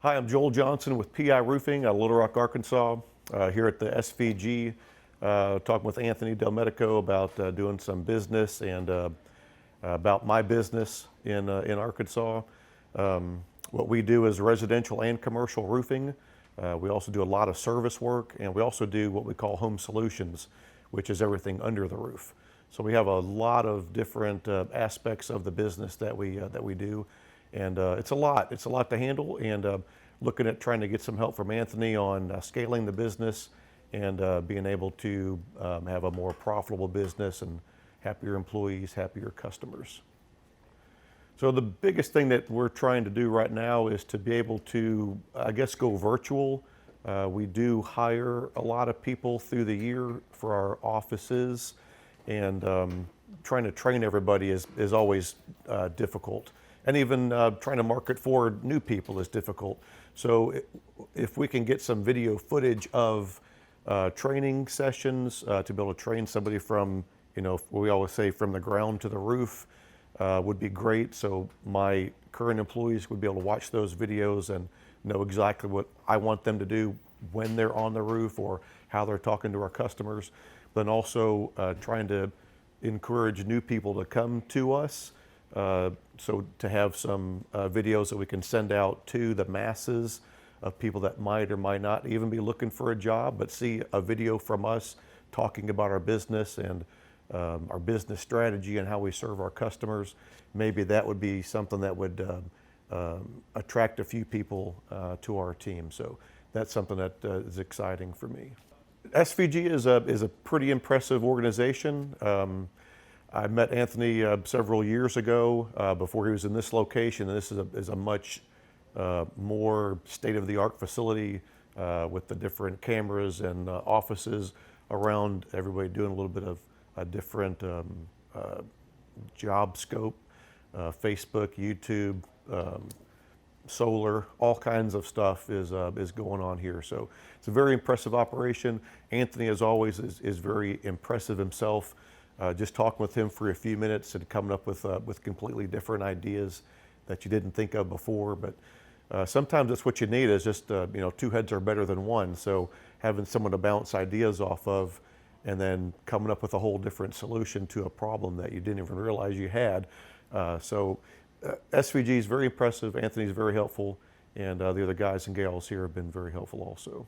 Hi, I'm Joel Johnson with PI Roofing out of Little Rock, Arkansas, here at the SVG, talking with Anthony Del Medico about doing some business and about my business in Arkansas. What we do is residential and commercial roofing. We also do a lot of service work, and we also do what we call home solutions, which is everything under the roof. So we have a lot of different aspects of the business that we do, and it's a lot to handle. And looking at trying to get some help from Anthony on scaling the business and being able to have a more profitable business and happier employees, happier customers. So the biggest thing that we're trying to do right now is to be able to, I guess, go virtual. We do hire a lot of people through the year for our offices, and trying to train everybody is always difficult. And even trying to market for new people is difficult. So if we can get some video footage of training sessions to be able to train somebody from, we always say from the ground to the roof, would be great. So my current employees would be able to watch those videos and know exactly what I want them to do when they're on the roof or how they're talking to our customers. Then also trying to encourage new people to come to us. So to have some videos that we can send out to the masses of people that might or might not even be looking for a job, but see a video from us talking about our business and our business strategy and how we serve our customers. Maybe that would be something that would attract a few people to our team. So that's something that is exciting for me. SVG is a pretty impressive organization. I met Anthony several years ago before he was in this location, and this is a much more state-of-the-art facility with the different cameras and offices around, everybody doing a little bit of a different job scope, Facebook, YouTube, solar, all kinds of stuff is going on here. So it's a very impressive operation. Anthony, as always, is very impressive himself. Just talking with him for a few minutes and coming up with completely different ideas that you didn't think of before. But sometimes that's what you need, is just two heads are better than one. So having someone to bounce ideas off of, and then coming up with a whole different solution to a problem that you didn't even realize you had. SVG is very impressive. Anthony's very helpful, and the other guys and gals here have been very helpful also.